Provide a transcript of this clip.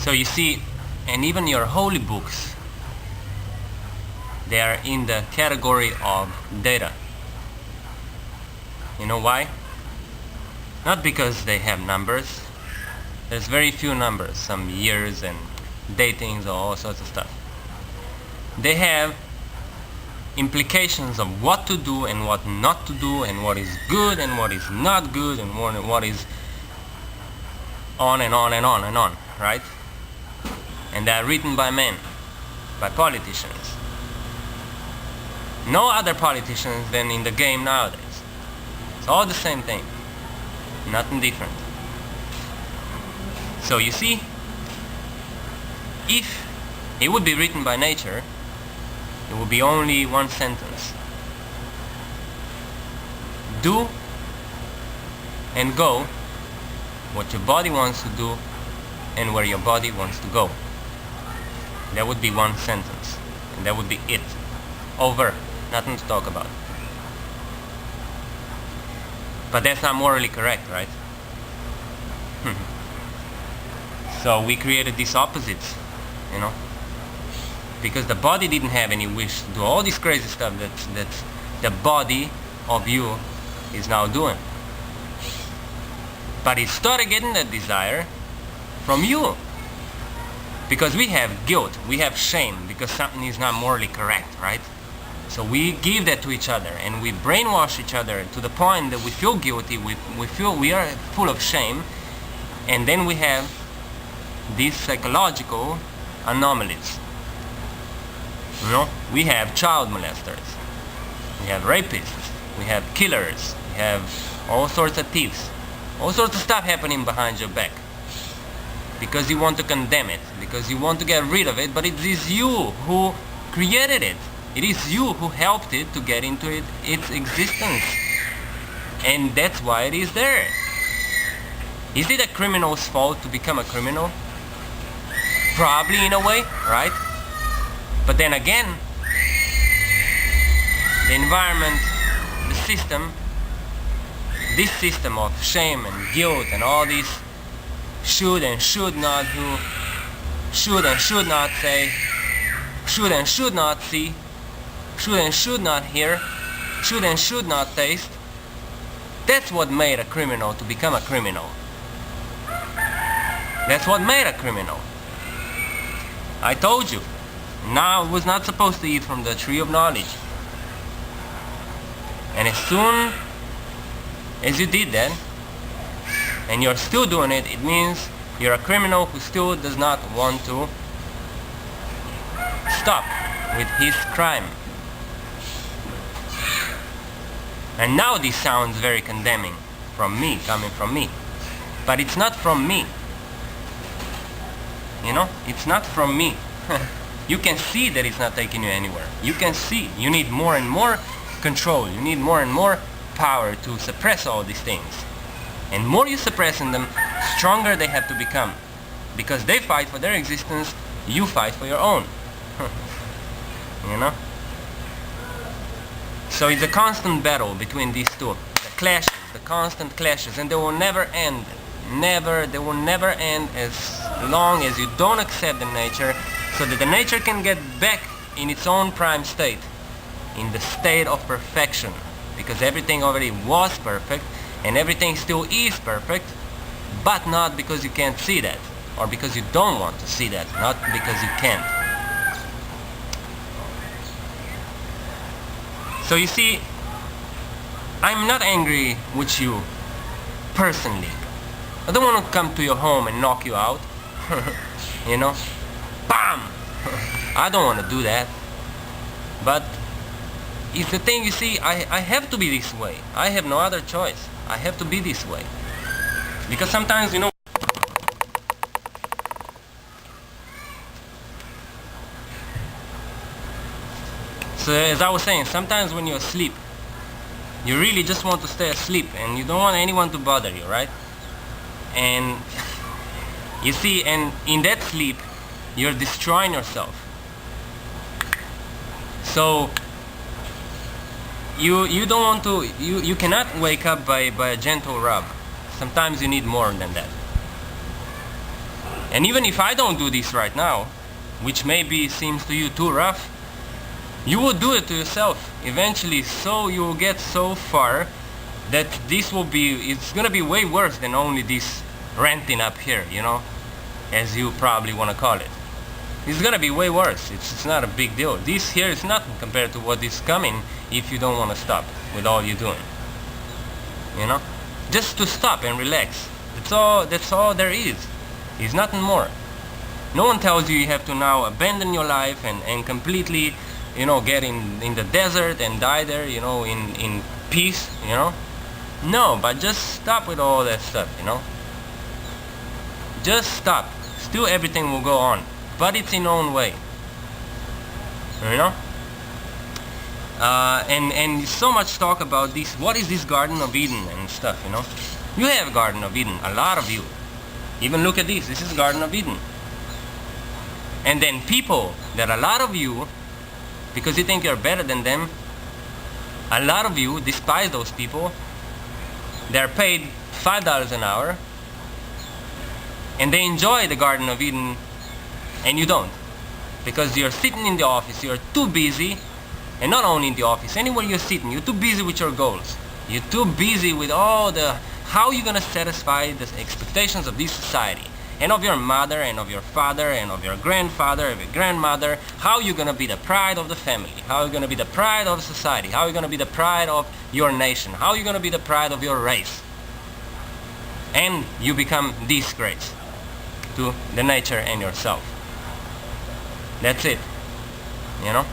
So you see, and even your holy books, they are in the category of data. You know why? Not because they have numbers. There's very few numbers, some years and datings or all sorts of stuff. They have implications of what to do and what not to do, and what is good and what is not good, and what is on and on and on and on, right? And they are written by men, by politicians. No other politicians than in the game nowadays. It's all the same thing, nothing different. So you see, if it would be written by nature, it would be only one sentence. Do and go what your body wants to do and where your body wants to go. That would be one sentence, and that would be it. Over. Nothing to talk about. But that's not morally correct, right? So we created these opposites, you know, because the body didn't have any wish to do all this crazy stuff that the body of you is now doing. But it started getting that desire from you, because we have guilt, we have shame, because something is not morally correct, right? So we give that to each other, and we brainwash each other to the point that we feel guilty, we feel we are full of shame, and then we have these psychological anomalies. You know, we have child molesters, we have rapists, we have killers, we have all sorts of thieves, all sorts of stuff happening behind your back, because you want to condemn it, because you want to get rid of it, but it is you who created it. It is you who helped it to get into its existence, and that's why it is there. Is it a criminal's fault to become a criminal? Probably, in a way, right? But then again, the environment, the system, this system of shame and guilt and all these should and should not do, should and should not say, should and should not see, should and should not hear, should and should not taste. That's what made a criminal to become a criminal. That's what made a criminal. I told you, now I was not supposed to eat from the tree of knowledge. And as soon as you did that, and you're still doing it, it means you're a criminal who still does not want to stop with his crime. And now this sounds very condemning from me, coming from me. But it's not from me. You know, it's not from me. You can see that it's not taking you anywhere. You can see. You need more and more control. You need more and more power to suppress all these things. And more you suppress in them, stronger they have to become. Because they fight for their existence, you fight for your own. You know? So it's a constant battle between these two. The clashes, the constant clashes, and they will never end. They will never end as long as you don't accept the nature, so that the nature can get back in its own prime state, in the state of perfection, because everything already was perfect, and everything still is perfect, but not because you can't see that, or because you don't want to see that, not because you can't. So you see, I'm not angry with you personally. I don't want to come to your home and knock you out. You know? BAM! I don't want to do that. But it's the thing, you see, I have to be this way. I have no other choice. I have to be this way. Because sometimes, you know, so as I was saying, sometimes when you're asleep, you really just want to stay asleep and you don't want anyone to bother you, right? And you see, and in that sleep, you're destroying yourself. So you don't want to, you cannot wake up by a gentle rub. Sometimes you need more than that. And even if I don't do this right now, which maybe seems to you too rough, you will do it to yourself eventually, so you will get so far that it's gonna be way worse than only this ranting up here, you know, as you probably want to call it. It's gonna be way worse. It's not a big deal. This here is nothing compared to what is coming if you don't want to stop with all you're doing. You know? Just to stop and relax. That's all there is. It's nothing more. No one tells you have to now abandon your life and completely, you know, get in the desert and die there, you know, in peace, you know? No, but just stop with all that stuff, you know? Just stop. Still everything will go on, but it's in own way. You know? And so much talk about this. What is this Garden of Eden and stuff, you know? You have Garden of Eden, a lot of you. Even look at this. This is Garden of Eden. And then people, that a lot of you, because you think you're better than them, a lot of you despise those people. They're paid $5 an hour, and they enjoy the Garden of Eden, and you don't. Because you're sitting in the office, you're too busy, and not only in the office, anywhere you're sitting, you're too busy with your goals. You're too busy with all how you're gonna satisfy the expectations of this society, and of your mother, and of your father, and of your grandfather, of your grandmother, how you're gonna be the pride of the family, how you're gonna be the pride of society, how you're gonna be the pride of your nation, how you're gonna be the pride of your race. And you become disgrace to the nature and yourself. That's it. You know?